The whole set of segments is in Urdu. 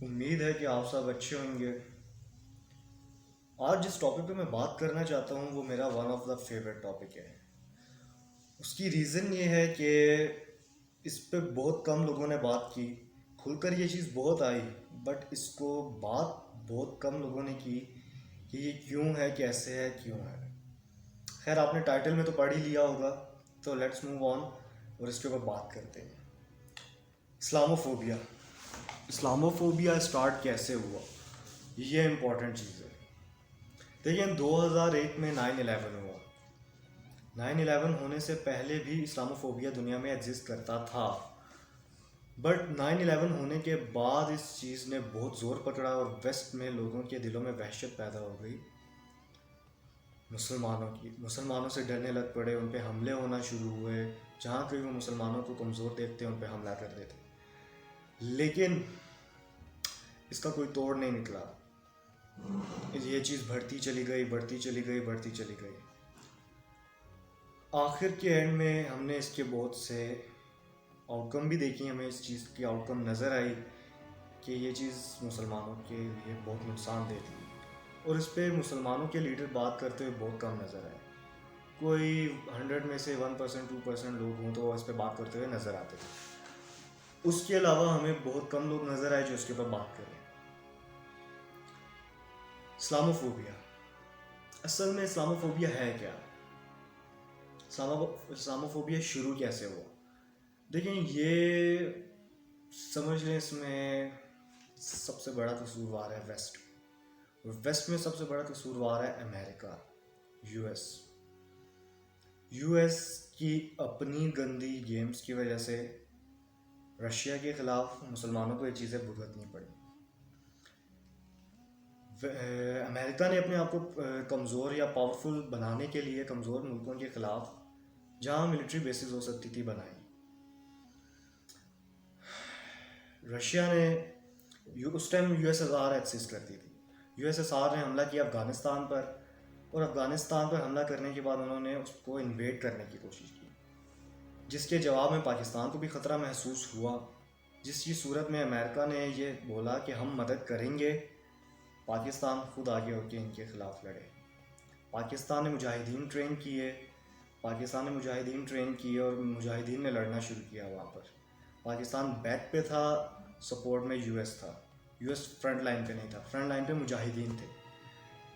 امید ہے کہ آپ سب اچھے ہوں گے۔ آج جس ٹاپک پہ میں بات کرنا چاہتا ہوں وہ میرا one of the favourite topic ہے۔ اس کی ریزن یہ ہے کہ اس پہ بہت کم لوگوں نے بات کی، کھل کر یہ چیز بہت آئی، بٹ اس کو بات بہت کم لوگوں نے کی کہ یہ کیوں ہے، کیسے ہے، کیوں ہے۔ خیر، آپ نے ٹائٹل میں تو پڑھ ہی لیا ہوگا، تو لیٹس موو آن اور اس کے اوپر بات کرتے ہیں۔ اسلاموفوبیا۔ اسلاموفوبیا اسٹارٹ کیسے ہوا، یہ امپورٹنٹ چیز ہے۔ دیکھیں، 2001 میں 9/11 ہوا۔ 9/11 ہونے سے پہلے بھی اسلاموفوبیا دنیا میں ایگزسٹ کرتا تھا، بٹ 9/11 ہونے کے بعد اس چیز نے بہت زور پکڑا اور ویسٹ میں لوگوں کے دلوں میں وحشت پیدا ہو گئی۔ مسلمانوں سے ڈرنے لگ پڑے، ان پہ حملے ہونا شروع ہوئے، جہاں کہیں وہ مسلمانوں کو کمزور دیکھتے ان پہ حملہ کر دیتے۔ لیکن اس کا کوئی توڑ نہیں نکلا، یہ چیز بڑھتی چلی گئی۔ آخر کے اینڈ میں ہم نے اس کے بہت سے آؤٹ کم بھی دیکھی، ہمیں اس چیز کی آؤٹ کم نظر آئی کہ یہ چیز مسلمانوں کے لیے بہت نقصان دہ تھی، اور اس پہ مسلمانوں کے لیڈر بات کرتے ہوئے بہت کم نظر آئے۔ کوئی 100 میں سے 1%، 2% لوگ ہوں تو وہ اس پہ بات کرتے ہوئے نظر آتے تھے۔ اس کے علاوہ ہمیں بہت کم لوگ نظر آئے جو اس کے اوپر بات کریں۔ اسلاموفوبیا، اصل میں اسلاموفوبیا ہے کیا؟ اسلاموفوبیا شروع کیسے ہوا؟ دیکھیں، یہ سمجھ لیں اس میں سب سے بڑا قصوروار ہے ویسٹ، اور ویسٹ میں سب سے بڑا قصوروار ہے امریکہ، یو ایس کی اپنی گندی گیمز کی وجہ سے رشیا کے خلاف مسلمانوں کو یہ چیزیں بھگتنی پڑی۔ امریکہ نے اپنے آپ کو کمزور یا پاورفل بنانے کے لیے کمزور ملکوں کے خلاف جہاں ملٹری بیسز ہو سکتی تھی بنائی۔ رشیا نے اس time U S S R exist کرتی تھی، یو ایس ایس آر نے حملہ کیا افغانستان پر، اور افغانستان پر حملہ کرنے کے بعد انہوں نے اس کو انویڈ کرنے کی کوشش کی، جس کے جواب میں پاکستان کو بھی خطرہ محسوس ہوا، جس کی صورت میں امریکہ نے یہ بولا کہ ہم مدد کریں گے۔ پاکستان خود آگے ہو کے ان کے خلاف لڑے۔ پاکستان نے مجاہدین ٹرین کیے اور مجاہدین نے لڑنا شروع کیا وہاں پر۔ پاکستان بیک پہ تھا، سپورٹ میں یو ایس تھا، یو ایس فرنٹ لائن پہ نہیں تھا، فرنٹ لائن پہ مجاہدین تھے۔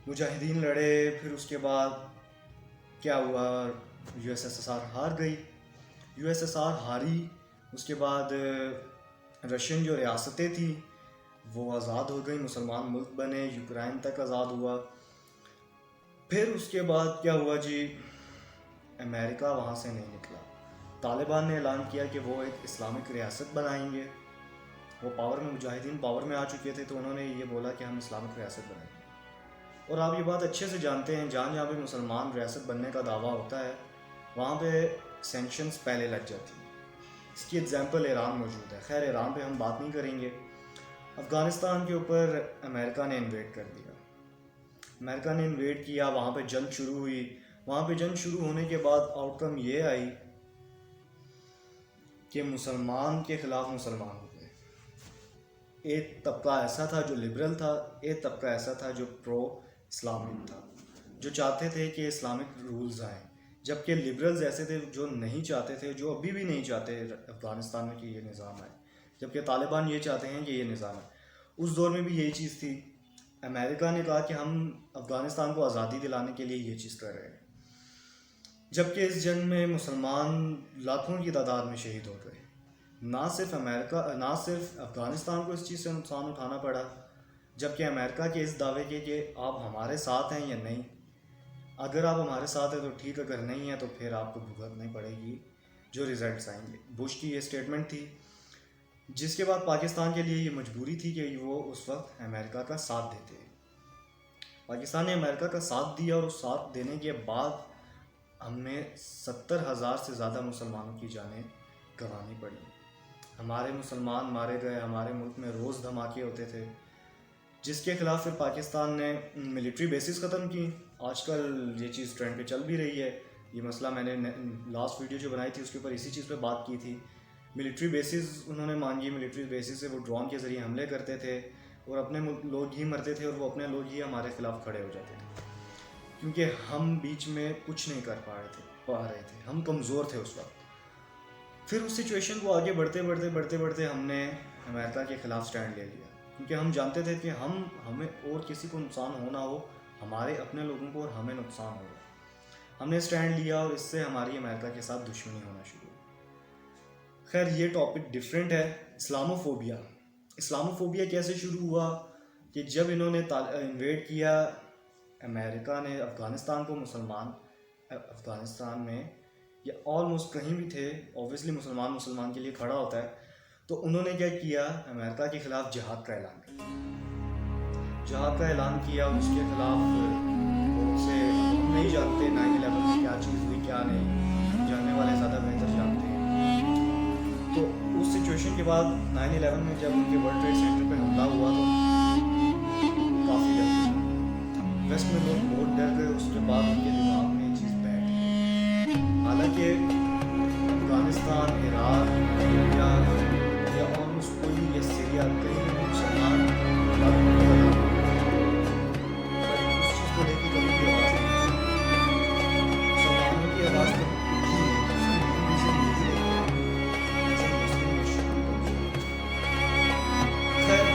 مجاہدین لڑے، پھر اس کے بعد کیا ہوا، یو ایس ایس آر ہار گئی۔ یو ایس ایس آر ہاری، اس کے بعد رشین جو ریاستیں تھیں وہ آزاد ہو گئی، مسلمان ملک بنے، یوکرائن تک آزاد ہوا۔ پھر اس کے بعد کیا ہوا جی، امریکہ وہاں سے نہیں نکلا۔ طالبان نے اعلان کیا کہ وہ ایک اسلامک ریاست بنائیں گے، وہ مجاہدین پاور میں آ چکے تھے، تو انہوں نے یہ بولا کہ ہم اسلامک ریاست بنائیں گے۔ اور آپ یہ بات اچھے سے جانتے ہیں، جہاں پہ مسلمان ریاست بننے کا دعویٰ ہوتا ہے وہاں پہ سینکشنز پہلے لگ جاتی ہیں۔ اس کی ایگزامپل ایران موجود ہے، خیر ایران پہ ہم بات نہیں کریں گے۔ افغانستان کے اوپر امریکہ نے انویڈ کر دیا، امریکہ نے انویڈ کیا، وہاں پہ جنگ شروع ہوئی۔ وہاں پہ جنگ شروع ہونے کے بعد آؤٹ کم یہ آئی کہ مسلمان کے خلاف مسلمان ہو گئے۔ ایک طبقہ ایسا تھا جو لبرل تھا، ایک طبقہ ایسا تھا جو پرو اسلامک تھا، جو چاہتے تھے کہ اسلامک رولز آئیں، جبکہ لبرلز ایسے تھے جو نہیں چاہتے تھے، جو ابھی بھی نہیں چاہتے افغانستان میں کہ یہ نظام آئے، جبکہ طالبان یہ چاہتے ہیں کہ یہ نظام ہے۔ اس دور میں بھی یہی چیز تھی۔ امریکہ نے کہا کہ ہم افغانستان کو آزادی دلانے کے لیے یہ چیز کر رہے ہیں، جبکہ اس جنگ میں مسلمان لاکھوں کی تعداد میں شہید ہو گئے۔ نہ صرف افغانستان کو اس چیز سے نقصان اٹھانا پڑا، جبکہ امریکہ کے اس دعوے کے کہ آپ ہمارے ساتھ ہیں یا نہیں، اگر آپ ہمارے ساتھ ہیں تو ٹھیک، اگر نہیں ہے تو پھر آپ کو بھگتنی پڑے گی جو ریزلٹس آئیں گے۔ بش کی یہ اسٹیٹمنٹ تھی، جس کے بعد پاکستان کے لیے یہ مجبوری تھی کہ وہ اس وقت امریکہ کا ساتھ دیتے۔ پاکستان نے امریکہ کا ساتھ دیا، اور اس ساتھ دینے کے بعد ہمیں 70,000 سے زیادہ مسلمانوں کی جانیں گنوانی پڑی۔ ہمارے مسلمان مارے گئے، ہمارے ملک میں روز دھماکے ہوتے تھے، جس کے خلاف پھر پاکستان نے ملٹری بیسز ختم کی۔ آج کل یہ چیز ٹرینڈ پہ چل بھی رہی ہے، یہ مسئلہ میں نے لاسٹ ویڈیو جو بنائی تھی اس کے اوپر اسی چیز پہ بات کی تھی ملٹری بیسز انہوں نے مانگی، ملٹری بیسز سے وہ ڈرون کے ذریعے حملے کرتے تھے اور اپنے لوگ ہی مرتے تھے اور وہ اپنے لوگ ہی ہمارے خلاف کھڑے ہو جاتے تھے، کیونکہ ہم بیچ میں کچھ نہیں کر پا رہے تھے، ہم کمزور تھے اس وقت۔ پھر اس سچویشن کو آگے بڑھتے ہم نے امریکہ کے خلاف سٹینڈ لے لیا، کیونکہ ہم جانتے تھے کہ ہمیں اور کسی کو نقصان ہونا ہو، ہمارے اپنے لوگوں کو اور ہمیں نقصان ہوگا۔ ہم نے سٹینڈ لیا اور اس سے ہماری امریکہ کے ساتھ دشمنی ہونا شروع ہوئی۔ خیر یہ ٹاپک ڈیفرنٹ ہے۔ اسلاموفوبیا کیسے شروع ہوا کہ جب انہوں نے انویڈ کیا امریکہ نے افغانستان کو، افغانستان میں یا آلموسٹ کہیں بھی تھے، اوبویسلی مسلمان کے لیے کھڑا ہوتا ہے، تو انہوں نے کیا کیا، امریکہ کے خلاف جہاد کا اعلان کیا اور اس کے خلاف بہت سے ہم نہیں جانتے 9/11 میں کیا چیز ہوئی کیا نہیں، جاننے والے زیادہ بہتر جانتے ہیں۔ تو اس سچویشن کے بعد 9/11 میں جب ان کے ورلڈ ٹریڈ سینٹر پہ حملہ ہوا تو کافی ڈر گئے، ویسٹ میں لوگ بہت ڈر گئے۔ اس کے بعد ان کے دماغ میں یہ چیز بیٹھ گئی۔ حالانکہ افغانستان، عراق، لیبیا یا آلموسٹ کوئی یا سیریا کہیں بھی مسلمان اس چیز کو لے کے کبھی بھی آواز نہیں اٹھی، مسلمانوں کی آواز کبھی اٹھی نہیں۔ خیر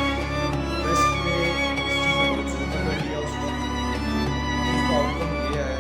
ویسٹ نے اس چیز میں بہت ظلم کر لیا اس وقت، اس کا آؤٹ کم یہ ہے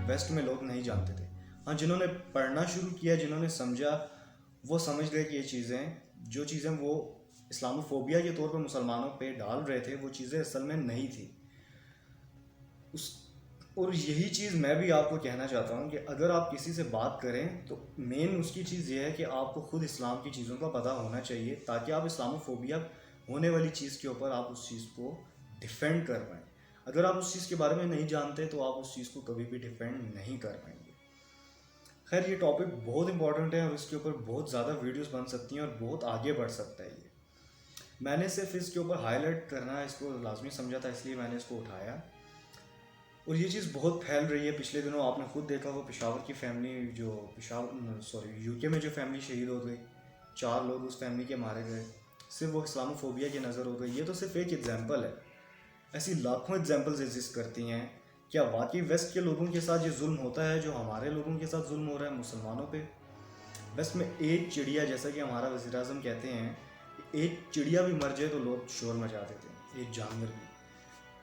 ویسٹ میں لوگ نہیں جانتے تھے۔ ہاں جنہوں نے پڑھنا شروع کیا، جنہوں نے سمجھا، وہ سمجھ گئے کہ یہ جو چیزیں وہ اسلاموفوبیا کے طور پہ مسلمانوں پہ ڈال رہے تھے وہ چیزیں اصل میں نہیں تھی۔ اور یہی چیز میں بھی آپ کو کہنا چاہتا ہوں کہ اگر آپ کسی سے بات کریں تو مین اس کی چیز یہ ہے کہ آپ کو خود اسلام کی چیزوں کا پتہ ہونا چاہیے، تاکہ آپ اسلاموفوبیا ہونے والی چیز کے اوپر آپ اس چیز کو ڈیفینڈ کر پائیں۔ اگر آپ اس چیز کے بارے میں نہیں جانتے تو آپ اس چیز کو کبھی بھی ڈیفینڈ نہیں کر پائیں گے۔ خیر یہ ٹاپک بہت امپورٹنٹ ہے اور اس کے اوپر بہت زیادہ ویڈیوز بن سکتی ہیں اور بہت آگے بڑھ سکتا ہے۔ یہ میں نے صرف اس کے اوپر ہائی لائٹ کرنا اس کو لازمی سمجھا تھا، اس لیے میں نے اس کو اٹھایا۔ اور یہ چیز بہت پھیل رہی ہے۔ پچھلے دنوں آپ نے خود دیکھا وہ پشاور کی فیملی یو کے میں جو فیملی شہید ہو گئی، 4 لوگ اس فیملی کے مارے گئے، صرف وہ اسلاموفوبیا کی نظر ہو گئی۔ یہ تو صرف ایک ایگزامپل ہے، ایسی لاکھوں ایگزامپلز ایگزسٹ کرتی ہیں۔ کیا واقعی ویسٹ کے لوگوں کے ساتھ یہ ظلم ہوتا ہے جو ہمارے لوگوں کے ساتھ ظلم ہو رہا ہے مسلمانوں پہ؟ ویسٹ میں ایک چڑیا، جیسا کہ ہمارا وزیر اعظم کہتے ہیں، ایک چڑیا بھی مر جائے تو لوگ شور مچا دیتے ہیں، ایک جانور بھی۔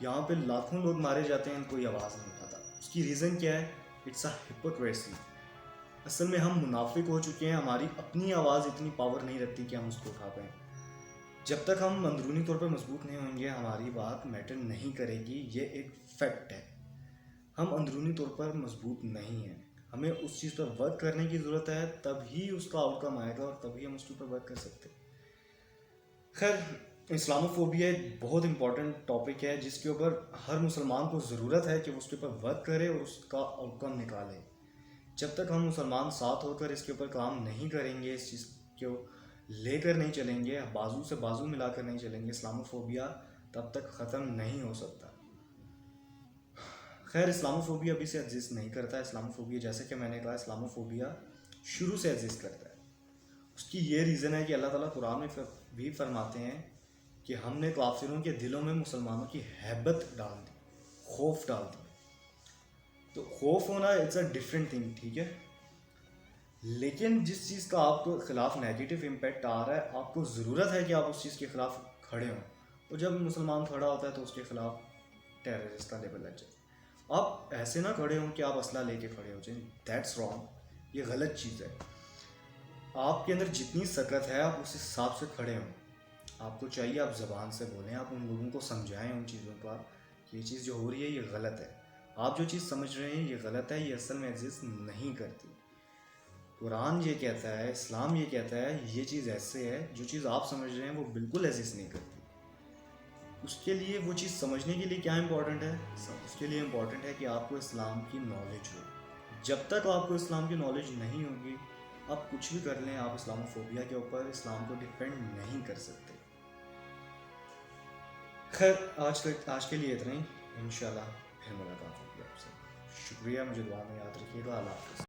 یہاں پہ لاکھوں لوگ مارے جاتے ہیں، کوئی آواز نہیں اٹھاتا۔ اس کی ریزن کیا ہے؟ It's a hypocrisy. اصل میں ہم منافق ہو چکے ہیں، ہماری اپنی آواز اتنی پاور نہیں رکھتی کہ ہم اس کو اٹھا پائیں۔ جب تک ہم اندرونی طور پر مضبوط نہیں ہوں گے ہماری بات میٹر نہیں کرے گی، یہ ایک فیکٹ ہے۔ ہم اندرونی طور پر مضبوط نہیں ہیں، ہمیں اس چیز پر ورک کرنے کی ضرورت ہے، تب ہی اس کا آؤٹ کم آئے گا اور تبھی ہم اس کے اوپر ورک کر سکتے ہیں۔ خیر اسلاموفوبیا ایک بہت امپورٹنٹ ٹاپک ہے جس کے اوپر ہر مسلمان کو ضرورت ہے کہ وہ اس کے اوپر ورک کرے اور اس کا آؤٹ کم نکالے۔ جب تک ہم مسلمان ساتھ ہو کر اس کے اوپر کام نہیں کریں گے، اس چیز کو لے کر نہیں چلیں گے، بازو سے بازو ملا کر نہیں چلیں گے، اسلاموفوبیا تب تک ختم نہیں ہو سکتا۔ خیر اسلاموفوبیا ابھی سے ایگزسٹ نہیں کرتا ہے۔ اسلاموفوبیا جیسے کہ میں نے کہا، اسلاموفوبیا شروع سے ایگزسٹ کرتا ہے۔ اس کی یہ ریزن ہے کہ اللہ تعالیٰ قرآن میں بھی فرماتے ہیں کہ ہم نے کافروں کے دلوں میں مسلمانوں کی ہیبت ڈال دی، خوف ڈال دی۔ تو خوف ہونا اٹس اے ڈفرینٹ تھنگ، ٹھیک ہے، لیکن جس چیز کا آپ کو خلاف نیگیٹو امپیکٹ آ رہا ہے آپ کو ضرورت ہے کہ آپ اس چیز کے خلاف کھڑے ہوں. اور جب مسلمان کھڑا ہوتا ہے تو اس کے خلاف ٹیررسٹ کا لیبل لگ جائے. آپ ایسے نہ کھڑے ہوں کہ آپ اسلحہ لے کے کھڑے ہو جائیں، دیٹس رانگ، یہ غلط چیز ہے. آپ کے اندر جتنی سکت ہے آپ اس حساب سے کھڑے ہوں. آپ کو چاہیے آپ زبان سے بولیں، آپ ان لوگوں کو سمجھائیں ان چیزوں پر کہ یہ چیز جو ہو رہی ہے یہ غلط ہے. آپ جو چیز سمجھ رہے ہیں یہ غلط ہے، یہ اصل میں ایگزسٹ نہیں کرتی. قرآن یہ کہتا ہے، اسلام یہ کہتا ہے یہ چیز ایسے ہے، جو چیز آپ سمجھ رہے ہیں وہ بالکل ایگزسٹ نہیں کرتی. اس کے لیے وہ چیز سمجھنے کے لیے کیا امپورٹنٹ ہے؟ اس کے لیے امپورٹنٹ ہے کہ آپ کو اسلام کی نالج ہو. جب تک آپ کو اسلام کی نالج نہیں ہوگی آپ کچھ بھی کر لیں، آپ اسلام فوبیا کے اوپر اسلام کو ڈیفینڈ نہیں کر سکتے. خیر آج کے لیے اتنا ہی، انشاءاللہ پھر ملاقات ہوگی آپ سے. شکریہ، مجھے دعا میں یاد رکھیے گا. اللہ حافظ.